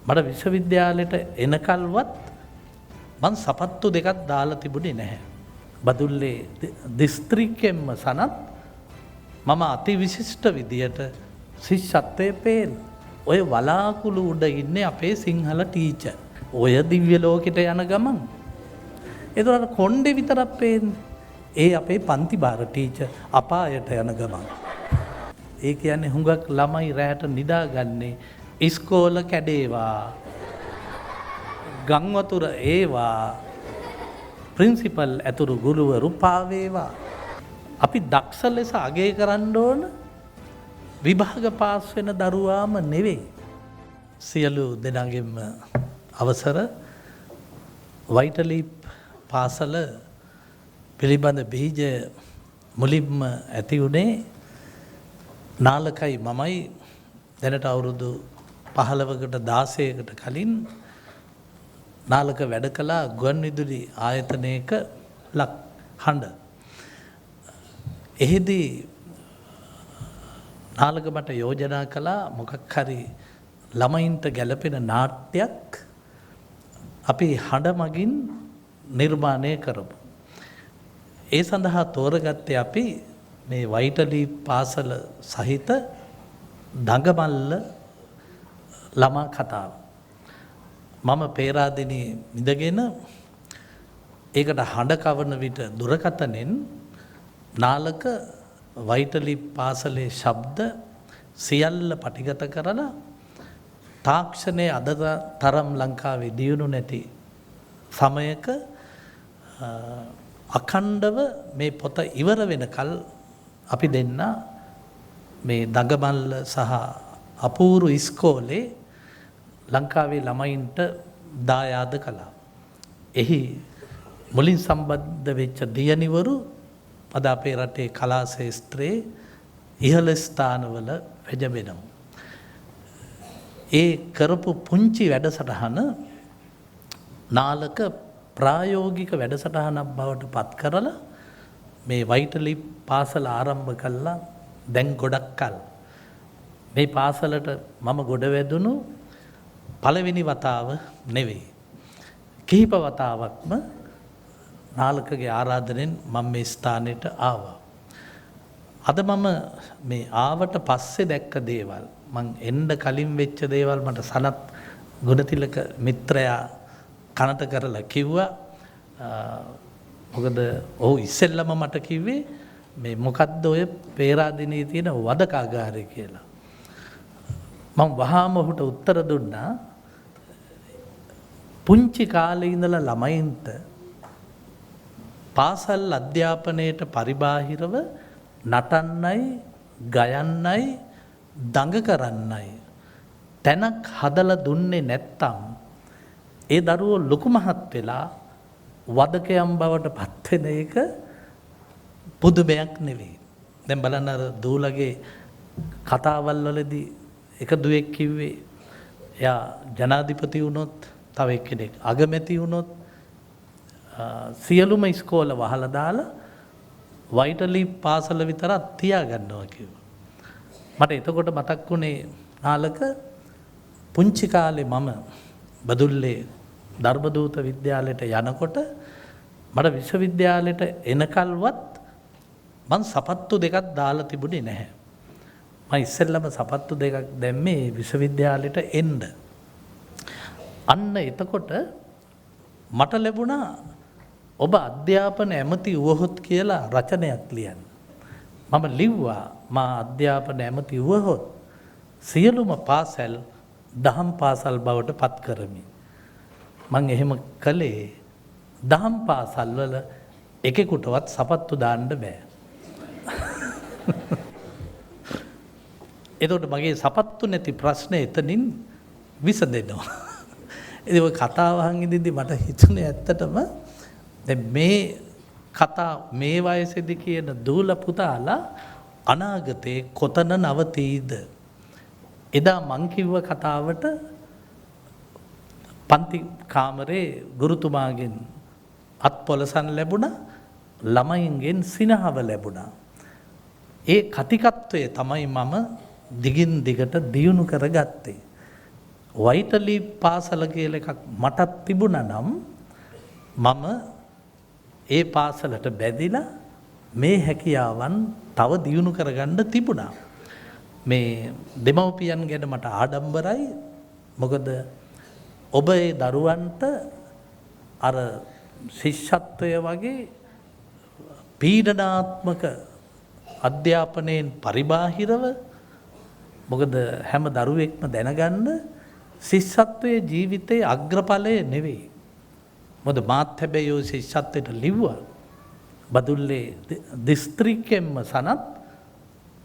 මට විශ්වවිද්‍යාලයට එනකල්වත් මං සපත්තු දෙකක් දාලා තිබුණේ නැහැ. බදුල්ලේ දිස්ත්‍රික්කෙන්ම සනත් මම අතිවිශිෂ්ට විදියට ශිෂ්‍යත්වයේ පේන. ඔය වලාකුළු උඩ ඉන්නේ අපේ සිංහල ටීචර්. ඔය දිව්‍ය ලෝකෙට යන ගමන්. ඒතකොට කොණ්ඩේ විතරක් පේන්නේ. ඒ අපේ පන්ති බාර ටීචර් අපායට යන ගමන්. ඒ කියන්නේ හුඟක් ළමයි රැට නිදාගන්නේ ඉස්කෝල කැඩේවා. ගම් වතුර ඒවා. ප්‍රින්සිපල් ඇතුළු ගුරුවරු පාවේවා. අපි දක්ෂ ලෙස අගය කරන්න ඕන විභාග පාස් වෙන දරුවාම නෙවෙයි. සියලු දෙනාගෙම අවසර වයිටලීප් පාසල පිළිබඳ බීජ මුලින්ම ඇති වුණේ නාලකයි මමයි දැනට අවුරුදු 15කට 16කට කලින් නාලක වැඩ කළා ගුවන්විදුලි ආයතනයක හඬ. එහිදී නාලක මට යෝජනා කළා මොකක් හරි ළමයින්ට ගැලපෙන නාට්‍යයක් අපි හඬ මගින් නිර්මාණය කරමු. ඒ සඳහා තෝරගත්තේ අපි මේ වයිටලී පාසල සහිත දඟමල්ල ළමා කතාව. මම පේරාදෙණියේ ඉඳගෙන ඒකට හඬ කවන විට දුරකථනෙන් නාලක වයිටලී පාසලේ ශබ්ද සියල්ල පටිගත කරලා තාක්ෂණයේ අද තරම් ලංකාවේ දියුණු නැති සමයක අඛණ්ඩව මේ පොත ඉවර වෙනකල් අපි දෙන්න මේ දඟමල්ල සහ අපූරු ඉස්කෝලේ ලංකාවේ ළමයින්ට දායාද කළා. එහි මුලින් සම්බන්ධ වෙච්ච දියණිවරු අද අපේ රටේ කලා ශාස්ත්‍රයේ ඉහළ ස්ථානවල වැජඹෙනවා. ඒ කරපු පුංචි වැඩසටහන නාලක ප්‍රායෝගික වැඩසටහනක් බවට පත් කරලා මේ වයිටලී පාසල ආරම්භ කළා. දැන් ගොඩක් කල් මේ පාසලට මම ගොඩ වැදුණු පළවෙනි වතාව නෙවෙයි. කිහිප වතාවක්ම නාලකගේ ආරාධනෙන් මම මේ ස්ථානෙට ආවා. අද මම මේ ආවට පස්සේ දැක්ක දේවල් මං එන්න කලින් වෙච්ච දේවල් මට සනත් ගුණතිලක මිත්‍රයා කනට කරලා කිව්වා. මොකද ඔහු ඉස්සෙල්ලම මට කිව්වේ මේ මොකද්ද ඔය පේරාදෙණියේ තියෙන වදකාගාරය කියලා. මම වහාම ඔහුට උත්තර දුන්නා පුංචි කාලේ ඉඳලා ළමයින්ට පාසල් අධ්‍යාපනයට පරිබාහිරව නටන්නයි ගයන්නයි දඟ කරන්නයි තැනක් හදලා දුන්නේ නැත්තම් ඒ දරුවෝ ලොකු මහත් වෙලා වදකයන් බවට පත් වෙන එක පුදුමයක් නෙවෙයි. දැන් බලන්න අර දූලගේ කතාවල් වලදී එක දුවෙක් කිව්වේ එයා ජනාධිපති වුණොත් තව එක්කෙනෙක් අගමැති වුණොත් සියලුම ඉස්කෝල වහලා දාලා වයිටලී පාසල විතරක් තියාගන්නවා කිව්වා. මට එතකොට මතක් වුණේ නාලක පුංචි කාලේ මම බදුල්ලේ ධර්මදූත විද්‍යාලයට යනකොට මට විශ්වවිද්‍යාලයට එනකල්වත් මං සපත්තු දෙකක් දාලා තිබුණේ නැහැ. මම ඉස්සෙල්ලම සපත්තු දෙකක් දැම්මේ විශ්වවිද්‍යාලයට එන්න. අන්න එතකොට මට ලැබුණා ඔබ අධ්‍යාපන ඇමති වුවහොත් කියලා රචනයක් ලියන්න. මම ලිව්වා මා අධ්‍යාපන ඇමති වුවහොත් සියලුම පාසල් දහම් පාසල් බවට පත් කරමි. මං එහෙම කළේ දහම් පාසල් වල එකෙකුටවත් සපත්තු දාන්න බෑ. එතකොට මගේ සපත්තු නැති ප්‍රශ්නේ එතනින් විසඳෙනවා. ඉතින් ඔය කතාව අහන් ඉඳිද්දි මට හිතුනේ ඇත්තටම දැන් මේ කතා මේ වයසේදී කියන දූල පුතාලා අනාගතේ කොතන නවතීද? එදා මං කිව්ව කතාවට පන්ති කාමරේ ගුරුතුමාගෙන් අත්පොලසන් ලැබුණා, ළමයින්ගෙන් සිනහව ලැබුණා. ඒ කතිකත්වය තමයි මම දිගින් දිගට දියුණු කරගත්තේ. වයිටලි පාසල කියලා එකක් මටත් තිබුණා නම් මම ඒ පාසලට බැඳිලා මේ හැකියාවන් තව දියුණු කරගන්න තිබුණා. මේ දෙමව්පියන් ගැන මට ආඩම්බරයි. මොකද ඔබ ඒ දරුවන්ට අර ශිෂ්‍යත්වය වගේ පීඩනාත්මක අධ්‍යාපනයෙන් පරිබාහිරව මොකද හැම දරුවෙක්ම දැනගන්න ශිෂ්‍යත්වයේ ජීවිතයේ අග්‍රඵලය නෙවෙයි. මොකද මාත් හැබැයි ඔය ශිෂ්‍යත්වයට ලිව්වා. බදුල්ලේ දිස්ත්‍රික්කෙම්ම සනත්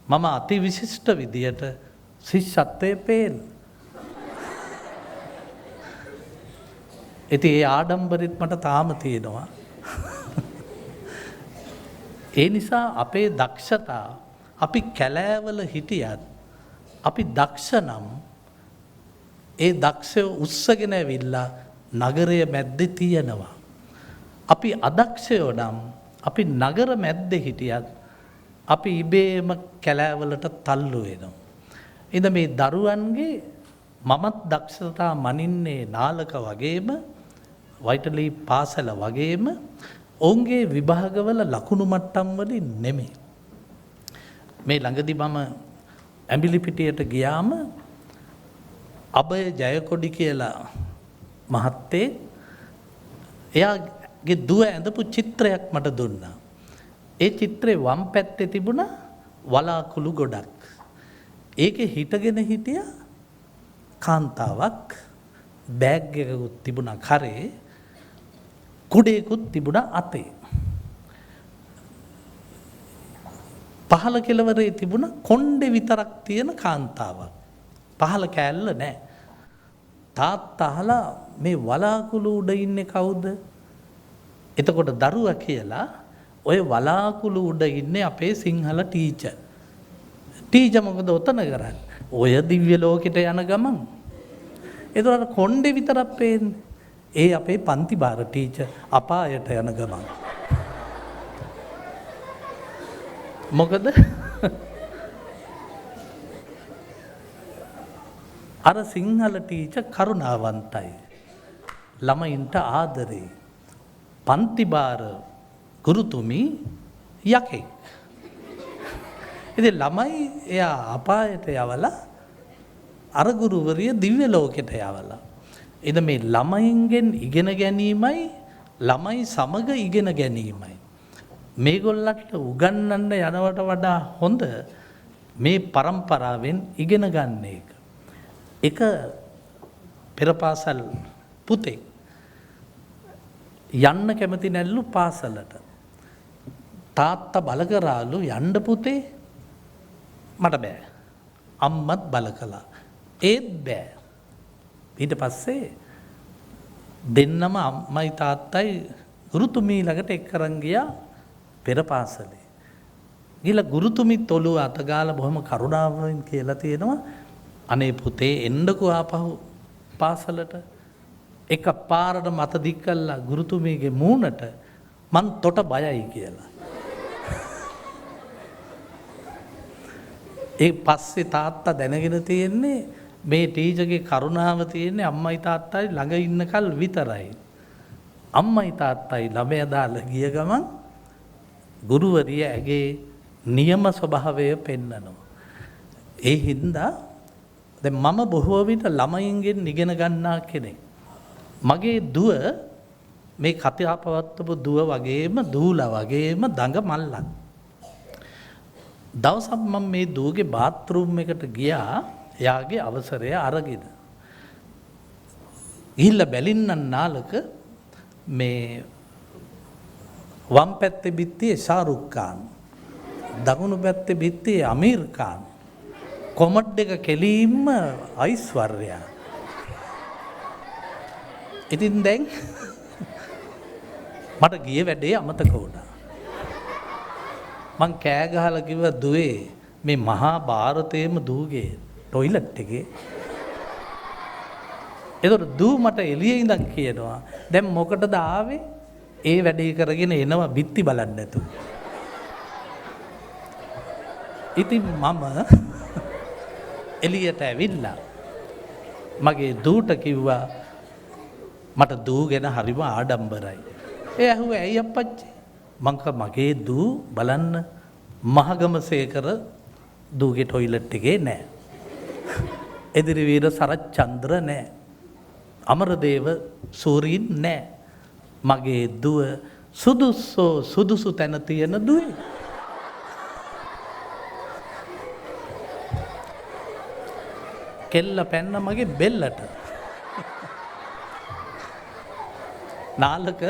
මම අතිවිශිෂ්ට විදියට ශිෂ්‍යත්වයේ පේන. ඉතින් ඒ ආඩම්බරෙත් මට තාම තියෙනවා. ඒ නිසා අපේ දක්ෂතා අපි කැලෑවල හිටියත් අපි දක්ෂ නම් ඒ දක්ෂය උස්සගෙන ඇවිල්ලා නගරය මැද්දේ තියෙනවා. අපි අදක්ෂයෝ නම් අපි නගර මැද්දේ හිටියත් අපි ඉබේම කැලෑවලට තල්ලු වෙනවා. ඉතින් මේ දරුවන්ගේ මමත් දක්ෂතා මනින්නේ නාලක වගේම වයිටලි පාසල වගේම ඔවුන්ගේ විභාගවල ලකුණු මට්ටම් වලින් නෙමෙයි. මේ ළඟදි මම ඇඹිලිපිටියට ගියාම අබය ජයකොඩි කියලා මහත්තයෙක් එයාගේ දුව ඇඳපු චිත්‍රයක් මට දුන්නා. ඒ චිත්‍රේ වම් පැත්තේ තිබුණා වලාකුළු ගොඩක්. ඒකේ හිටගෙන හිටිය කාන්තාවක් බෑග් එකකුත් තිබුණා කරේ කුඩේකුත් තිබුණා අතේ. පහළ කෙළවරේ තිබුණ කොණ්ඩේ විතරක් තියෙන කාන්තාවක්. පහළ කෑල්ල නැහැ. තාත්තා අහලා මේ වලාකුළු උඩ ඉන්නේ කවුද? එතකොට දරුවා කියලා ඔය වලාකුළු උඩ ඉන්නේ අපේ සිංහල ටීචර්. ටීචර් මොකද ඔතන කරන්නේ? ඔය දිව්‍ය ලෝකෙට යන ගමන්. ඒතකොට කොණ්ඩේ විතරක් පේන්නේ. ඒ අපේ පන්ති බාර ටීචර් අපායට යන ගමන්. මොකද අර සිංහල ටීචර් කරුණාවන්තයි. ළමයින්ට ආදරේ. පන්ති බාර ගුරුතුමී යකෙක්. ඉතින් ළමයි එයා අපායට යවලා අර ගුරුවරිය දිව්‍ය ලෝකෙට යවලා. ඉතින් මේ ළමයින්ගෙන් ඉගෙන ගැනීමයි ළමයි සමග ඉගෙන ගැනීමයි මේගොල්ලන්ට උගන්වන්න යනවට වඩා හොඳ මේ પરම්පරාවෙන් ඉගෙන ගන්න එක. එක පෙර පාසල් පුතේ යන්න කැමති නැල්ලු පාසලට. තාත්තා බල කරාලු යන්න පුතේ මට බෑ. අම්මත් බල කළා. ඒත් බෑ. ඊට පස්සේ දෙන්නම අම්මයි තාත්තයි ගුරුතුමී ළඟට එක්කරන් ගියා පෙර පාසලේ. ගිහලා ගුරුතුමීත් ඔළුව අත ගාලා බොහොම කරුණාවෙන් කියලා තියෙනවා අනේ පුතේ එන්නකෝ ආපහු පාසලට. එක පාරට මත දික් කළා ගුරුතුමීගේ මූණට මං තොට බයයි කියලා. ඒ පස්සේ තාත්තා දැනගෙන තියෙන්නේ මේ ටීචර්ගේ කරුණාව තියෙන්නේ අම්මයි තාත්තයි ළඟ ඉන්නකල් විතරයි. අම්මයි තාත්තයි ළමයා දාලා ගිය ගමන් ගුරුවරිය ඇගේ නියම ස්වභාවය පෙන්නනවා. ඒ හින්දා දැන් මම බොහෝ විට ළමයින්ගෙන් ඉගෙන ගන්නා කෙනෙක්. මගේ දුව මේ කතා පවත්වපු දුව වගේම දූලා වගේම දඟ මල්ලක්. දවසක් මම මේ දුවගේ බාත් รู ම් එකට ගියා එයාගේ අවසරය අරගෙන. ගිහිල්ලා බැලින්නන් නාලක මේ වම් පැත්තේ බිත්තියේ ෂාරුක් ખાන් දකුණු පැත්තේ බිත්තියේ අමීර් ખાන් කොමඩ් එක කෙලින්ම ඓශ්වර්යා. ඉතින් දැන් මට ගිය වැඩේ අමතක වුණා. මං කෑ ගහලා කිව්වා දුවේ මේ මහා ಭಾರತයේම දූගේ টয়ලට් එකේ. ඒතකොට දූ මට එළියේ ඉඳන් කියනවා දැන් මොකටද ආවේ? ඒ වැඩේ කරගෙන එනවා බිත්ති බලන්න නැතුව. ඉතින් මම එළියට ඇවිල්ලා මගේ දූට කිව්වා මට දූ ගැන හරිම ආඩම්බරයි. ඒ ඇහුවේ ඇයි අප්පච්චි? මගේ දූ බලන්න මහගමසේකර දූගේ ටොයිලට් එකේ නෑ. එදිරිවීර සරච්චන්ද්‍ර නෑ. අමරදේව සූරීන් නෑ. මගේ දුව සුදුසු තැන තියෙන දුවේ. කෙල්ල පැන්න මගේ බෙල්ලට. නාලක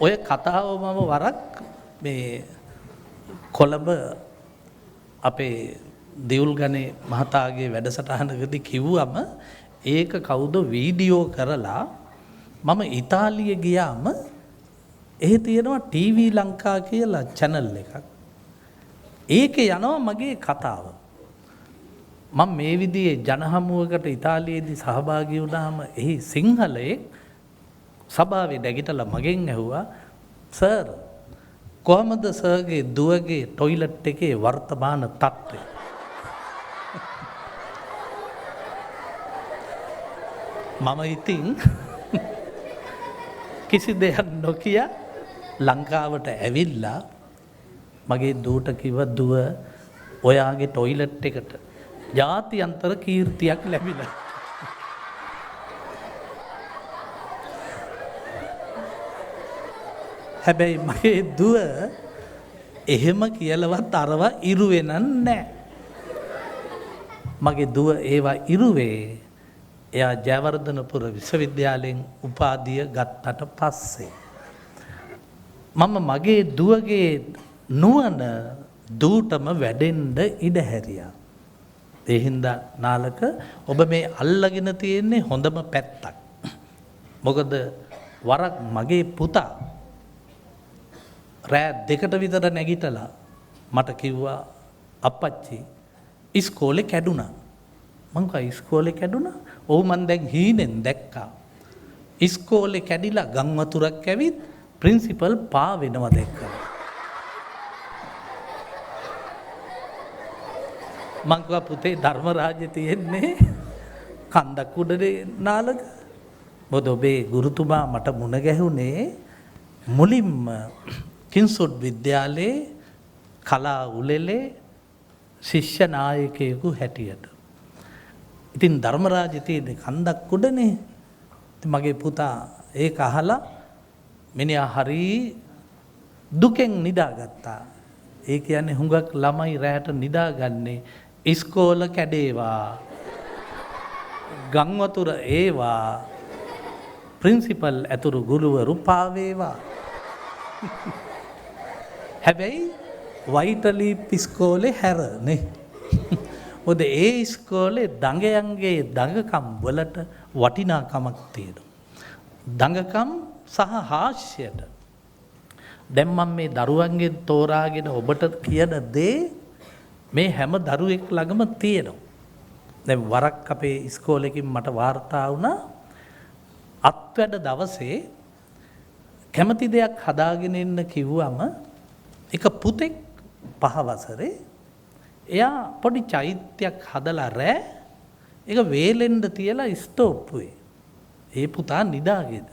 ඔය කතාව මම වරක් මේ කොළඹ අපේ දියුල්ගනේ මහතාගේ වැඩසටහනකදී කිව්වම ඒක කවුද වීඩියෝ කරලා මම ඉතාලිය ගියාම එහි තියෙනවා ටීවී ලංකා කියලා channel එකක්. ඒකේ යනවා මගේ කතාව. මම මේ විදිහේ ජනහමුවකට ඉතාලියේදී සහභාගී වුණාම එහි සිංහලයේ සභාවේ නැගිටලා මගෙන් ඇහුවා සර් කොහමද සර්ගේ දුවගේ ටොයිලට් එකේ වර්තමාන තත්ත්වය? මම ඉතින් කිසි දෙයක් නොකිය ලංකාවට ඇවිල්ලා මගේ දූට කිව්ව දුව ඔයාගේ ටොයිලට් එකට ජාත්‍යන්තර කීර්තියක් ලැබිලා. හැබැයි මගේ දුව එහෙම කියලවත් අරවා ඉරුවේ නෑ. මගේ දුව ඒවා ඉරුවේ එයා ජයවර්ධනපුර විශ්වවිද්‍යාලයෙන් උපාධිය ගත්තට පස්සේ. මම මගේ දුවගේ නුවණ දූටම වැඩෙන්න ඉඩ හැරියා. ඒ හින්දා නාලක ඔබ මේ අල්ලගෙන තියෙන්නේ හොඳම පැත්තක්. මොකද වරක් මගේ පුතා රෑ 2ට විතර නැගිටලා මට කිව්වා අප්පච්චි ඉස්කෝලේ කැඩුනා. මං කිව්වා ඉස්කෝලේ කැඩුනා? ඔව් මං දැන් හීනෙන් දැක්කා. ඉස්කෝලේ කැඩිලා ගම් වතුරක් ඇවිත් ප්‍රින්සිපල් පා වෙනවා දැක්කා. මං කිව්වා පුතේ ධර්මරාජ්‍ය තියෙන්නේ කන්දක් උඩනේ නාලක. මොකද ඔබේ ගුරුතුමා මට මුණ ගැහුනේ මුලින්ම කින්සොඩ් විද්‍යාලයේ කලා උලෙලේ ශිෂ්‍ය නායකයෙකු හැටියට. ඉතින් ධර්මරාජ්‍ය තියෙන්නේ කන්දක් උඩනේ. ඉතින් මගේ පුතා ඒක අහලා මිනිහා හරි දුකෙන් නිදාගත්තා. ඒ කියන්නේ හුඟක් ළමයි රැට නිදාගන්නේ ඉස්කෝල කැඩේවා ගම් වතුර ඒවා ප්‍රින්සිපල් ඇතුරු ගුරුවරු පාවේවා. හැබැයි වයිටලීප් ඉස්කෝලේ හැරනේ. මොකද ඒ ඉස්කෝලේ දඟයන්ගේ දඟකම් වලට වටිනාකමක් තියෙනවා. දඟකම් සහ හාස්‍යයට. දැන් මම මේ දරුවන්ගෙන් තෝරාගෙන ඔබට කියන දේ මේ හැම දරුවෙක් ළඟම තියෙනවා. දැන් වරක් අපේ ඉස්කෝලේකින් මට වාර්තා වුණා අත්වැඩ දවසේ කැමති දෙයක් හදාගෙන ඉන්න කිව්වම එක පුතෙක් 5 වසරේ එයා පොඩි චෛත්‍යයක් හදලා රෑ ඒක වේලෙන්ද තියලා ස්ටෝප්පුවේ. ඒ පුතා නිදාගෙන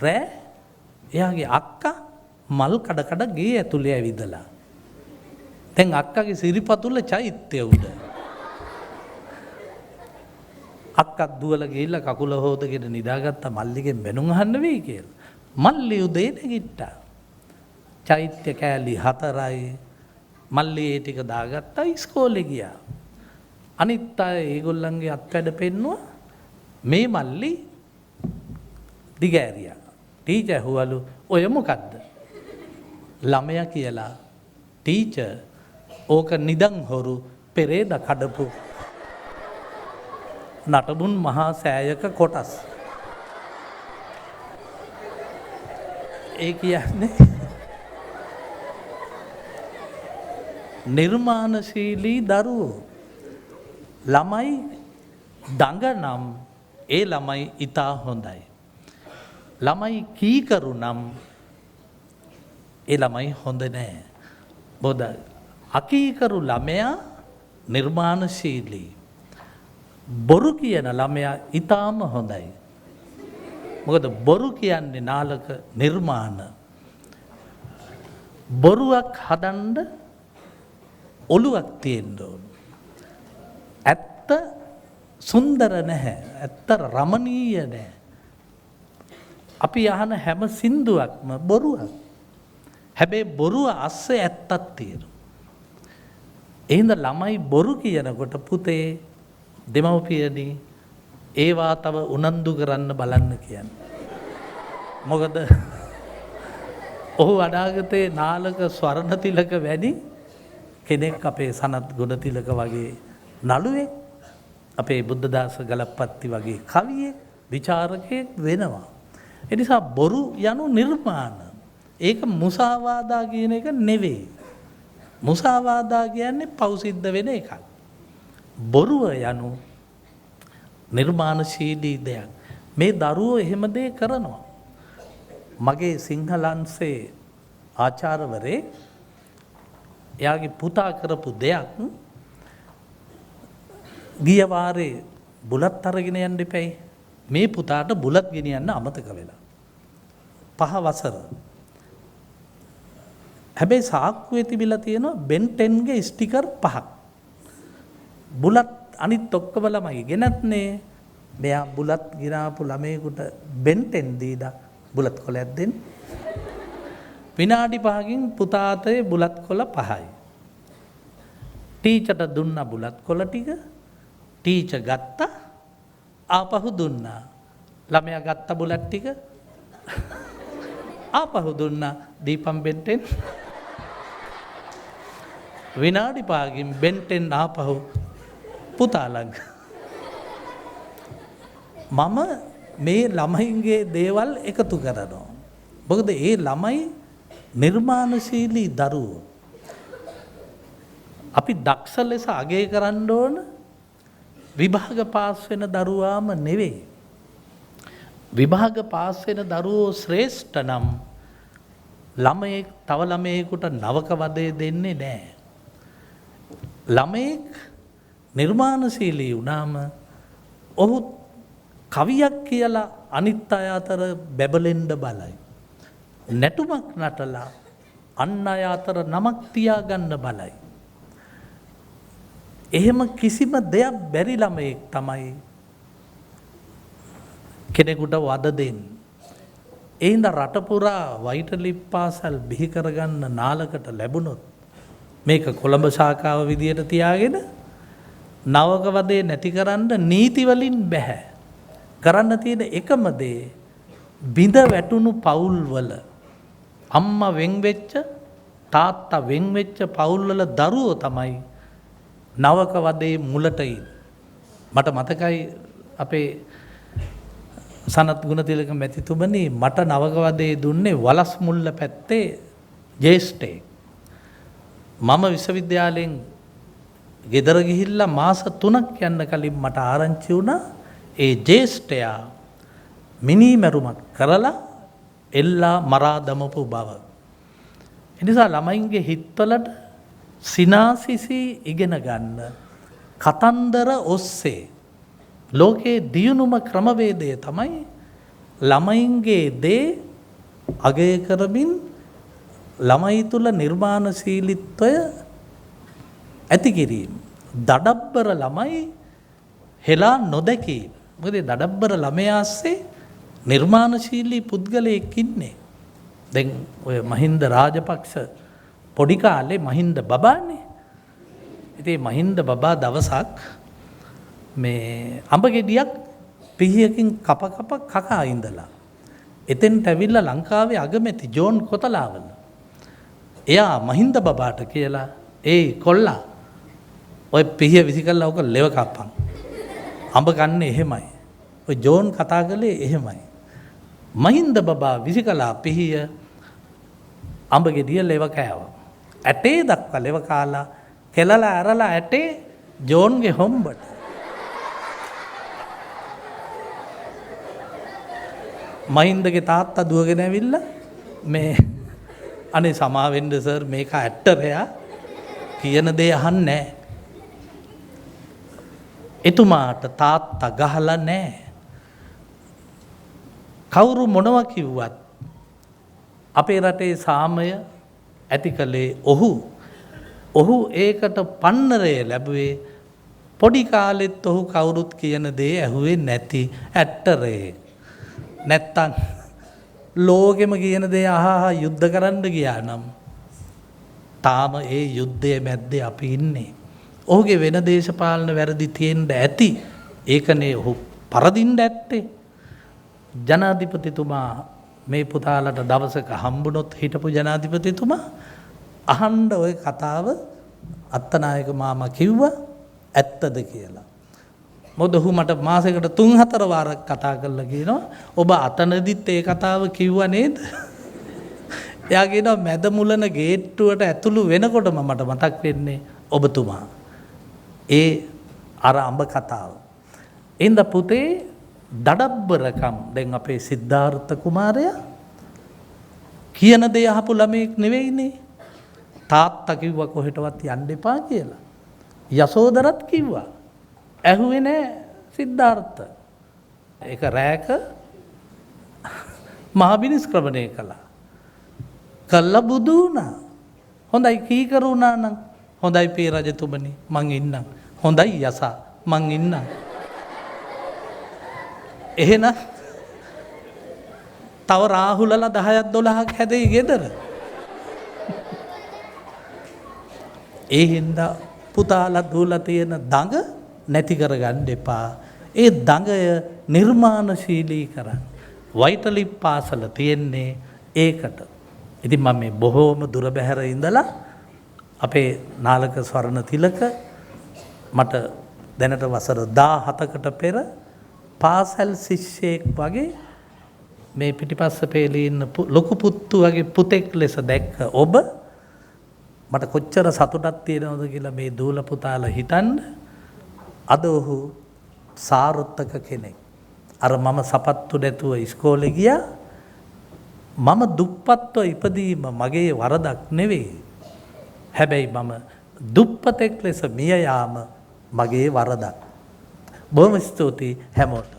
රෑ එයාගේ අක්කා මල් කඩ කඩ ගේ ඇතුලේ ඇවිදලා. දැන් අක්කාගේ සිරිපතුල චෛත්‍ය උඩ. අක්කා දුවලා ගිහිල්ලා කකුල හොදගෙන නිදාගත්ත මල්ලිගෙන් බැනුම් අහන්න වෙයි කියලා. මල්ලි උදේ නැගිට්ටා. චෛත්‍ය කෑලි 4යි මල්ලි ඒ ටික දාගත්තා ඉස්කෝලේ ගියා. අනිත් අය ඒගොල්ලන්ගේ අත්වැඩ පෙන්නුවා මේ මල්ලි දිගෑරියා. ටීචර් හුවලු ඔය මොකද්ද? ළමයා කියලා ටීචර් ඕක නිදන් හොරු පෙරේද කඩපු නටබුන් මහා සෑයක කොටස්. ඒ කියන්නේ නිර්මාණශීලී දරුවෝ. ළමයි දඟ නම් ඒ ළමයි ඉතා හොඳයි. ළමයි කීකරු නම් ඒ ළමයි හොඳ නෑ. මොකද අකීකරු ළමයා නිර්මාණශීලී. බොරු කියන ළමයා ඊටාම හොඳයි. මොකද බොරු කියන්නේ නාලක නිර්මාණ. බොරුවක් හදන්න ඔළුවක් තියෙන්න ඕන. ඇත්ත සුන්දර නැහැ. ඇත්ත රමණීය නැහැ. අපි අහන හැම සින්දුවක්ම බොරුවක්. හැබැයි බොරුව අස්සේ ඇත්තක් තියෙනවා. එහෙනම් ළමයි බොරු කියනකොට පුතේ දෙමව්පියනි ඒවා තව උනන්දු කරන්න බලන්න කියන්නේ. මොකද ඔහු අනාගතේ නාලක ස්වර්ණතිලක වැඩි කෙනෙක් අපේ සනත් ගුණතිලක වගේ නළුවෙක් අපේ බුද්ධදාස ගලප්පත්ති වගේ කවියෙක් විචාරකයෙක් වෙනවා. ඒ නිසා බොරු යනු නිර්මාණ. ඒක මුසාවාදා කියන එක නෙවෙයි. මුසාවාදා කියන්නේ පව් සිද්ධ වෙන එකක්. බොරුව යනු නිර්මාණශීලී දෙයක්. මේ දරුවෝ එහෙම දේ කරනවා. මගේ සිංහලංශේ ආචාර්යවරේ එයාගේ පුතා කරපු දෙයක් ගිය වාරේ බුලත් අරගෙන යන්න එපැයි. මේ පුතාට බුලත් ගෙනියන්න අමතක වෙලා. 5 වසර. හැබැයි සාක්කුවේ තිබිලා තියෙනවා Ben 10 ගේ ස්ටිකර් 5ක්. බුලත් අනිත් ඔක්කොම ළමයි ගෙනත්නේ. මෙයා බුලත් ගිනාපු ළමයෙකුට Ben 10 දීලා බුලත් කොලයක් දෙන්න. විනාඩි 5කින් පුතාතේ බුලත් කොළ 5යි. ටීචර්ට දුන්න බුලත් කොළ ටික ටීචර් ගත්තා ආපහු දුන්නා. ළමයා ගත්ත බුලත් ටික ආපහු දුන්නා. දීපම් Ben 10. විනාඩි 5කින් Ben 10 ආපහු පුතා ළඟ. මම මේ ළමයින්ගේ දේවල් එකතු කරනවා. මොකද ඒ ළමයි නිර්මාණශීලී දරුවෝ. අපි දක්ෂ ලෙස අගය කරන්න ඕන විභාග පාස් වෙන දරුවාම නෙවෙයි. විභාග පාස් වෙන දරුවෝ ශ්‍රේෂ්ඨ නම් ළමයෙක් තව ළමයෙකුට නවක වදේ දෙන්නේ නැහැ. ළමයෙක් නිර්මාණශීලී වුණාම ඔහු කවියක් කියලා අනිත් අය අතර බැබලෙන්න බලයි. නැටුමක් නටලා අන් අය අතර නමක් තියාගන්න බලයි. එහෙම කිසිම දෙයක් බැරි ළමයෙක් තමයි කෙනෙකුට වද දෙන්නේ. ඒ හින්දා රට පුරා වයිටලිප් පාසල් බිහි කරගන්න නාලකට ලැබුණොත් මේක කොළඹ ශාඛාව විදියට තියාගෙන නවක වදේ නැති කරන්න නීති වලින් බෑ. කරන්න තියෙන එකම දේ බිඳ වැටුණු පවුල් වල අම්මා වෙන් වෙච්ච තාත්තා වෙන් වෙච්ච පවුල් වල දරුවෝ තමයි නවක වදේ මුලට මට මතකයි අපේ සනත් ගුණතිලක මැතිතුමනි මට නවක වදේ දුන්නේ වලස් මුල්ල පැත්තේ ජේෂ්ඨේ. මම විශ්වවිද්‍යාලයෙන් ගෙදර ගිහිල්ලා මාස 3ක් යන්න කලින් මට ආරංචි වුණා ඒ ජේෂ්ඨයා මිනිමැරුමක් කරලා එල්ලා මරා දමපු බව. එනිසා ළමයින්ගේ හිත්වලට සිනාසිසි ඉගෙන ගන්න කතන්දර ඔස්සේ ලෝකයේ දියුණුම ක්‍රමවේදය තමයි ළමයින්ගේ දේ අගය කරමින් ළමයි තුල නිර්මාණශීලීත්වය ඇති කිරීම. දඩබ්බර ළමයි හෙලා නොදැකීම. මොකද දඩබ්බර ළමයාස්සේ නිර්මාණශීලී පුද්ගලයෙක් ඉන්නේ. දැන් ඔය මහින්ද රාජපක්ෂ පොඩි කාලේ මහින්ද බබානේ. ඉතින් මහින්ද බබා දවසක් මේ අඹ ගෙඩියක් පිහියකින් කප කකා ඉඳලා. එතෙන්ට ඇවිල්ලා ලංකාවේ අගමැති ජෝන් කොතලාවල. එයා මහින්ද බබාට කියලා "ඒ කොල්ලා ඔය පිහිය විසි කරලා ඔක ලෙව කප්පන්. අඹ ගන්න එහෙමයි." ඔය ජෝන් කතා කළේ එහෙමයි. මහින්ද බබා විසි කළා පිහිය අඹ ගෙඩිය ලෙව කෑවා. ඇටේ දක්වා ලෙව කාලා කෙලලා ඇරලා ඇටේ ජෝන්ගේ හොම්බට. මහින්දගේ තාත්තා දුවගෙන ඇවිල්ලා මේ අනේ සමාවෙන්න සර් මේක ඇට්ටරයා කියන දේ අහන්නේ නැහැ. එතුමාට තාත්තා ගහලා නැහැ. කවුරු මොනවා කිව්වත් අපේ රටේ සාමය ඇති කළේ ඔහු. ඔහු ඒකට පන්නරය ලැබුවේ පොඩි කාලෙත් ඔහු කවුරුත් කියන දේ ඇහුවේ නැති ඇට්ටරේ. නැත්තම් ලෝකෙම කියන දේ අහහා යුද්ධ කරන්න ගියා නම් තාම ඒ යුද්ධයේ මැද්දේ අපි ඉන්නේ. ඔහුගේ වෙන දේශපාලන වැරදි තියෙන්න ඇති. ඒකනේ ඔහු පරදින්න ඇත්තේ. ජනාධිපතිතුමා මේ පුතාලට දවසක හම්බුනොත් හිටපු ජනාධිපතිතුමා අහන්න ওই කතාව අත්තනායක මාමා කිව්වා ඇත්තද කියලා. මොකද ඔහු මට මාසෙකට 3-4 වාරක් කතා කරලා කියනවා ඔබ අතනදිත් ඒ කතාව කිව්වා නේද? එයා කියනවා මැද මුලන ගේට්ටුවට ඇතුළු වෙනකොටම මට මතක් වෙන්නේ ඔබතුමා. ඒ අර අඹ කතාව. එඳ පුතේ දඩබ්බරකම් දැන් අපේ සිද්ධාර්ථ කුමාරයා කියන දේ අහපු ළමෙක් නෙවෙයිනේ. තාත්තා කිව්වා කොහෙටවත් යන්න එපා කියලා. යසෝදරත් කිව්වා. ඇහුවේ නෑ සිද්ධාර්ථ. ඒක රැක මහබිනිස්ක්‍රමණය කළා. කල්ලා බුදු වුණා. හොඳයි කීකරු වුණා නම් හොඳයි පේ රජතුමනි මං ඉන්නම්. හොඳයි යසා මං ඉන්නම්. එහෙනම් තව රාහුලලා 10ක් 12ක් හැදෙයි ගෙදර. ඒ හින්දා පුතාලා දූලා තියෙන දඟ නැති කරගන්න එපා. ඒ දඟය නිර්මාණශීලී කරන්න. වයිටලි පාසල තියෙන්නේ ඒකට. ඉතින් මම මේ බොහෝම දුර බැහැර ඉඳලා අපේ නාලක ස්වර්ණ තිලක මට දැනට වසර 17කට පෙර පාසල් ශිෂ්‍යයෙක් වගේ මේ පිටිපස්ස පෙළේ ඉන්න ලොකු පුත්තු වගේ පුතෙක් ලෙස දැක්ක ඔබ මට කොච්චර සතුටක් තියෙනවද කියලා මේ දූල පුතාලා හිතන්න. අද ඔහු සාර්ථක කෙනෙක්. අර මම සපත්තු නැතුව ඉස්කෝලේ ගියා. මම දුප්පත්ව ඉපදීම මගේ වරදක් නෙවෙයි. හැබැයි මම දුප්පතෙක් ලෙස මිය යාම මගේ වරදක්. බොහොම ස්තුතියි හැමෝට.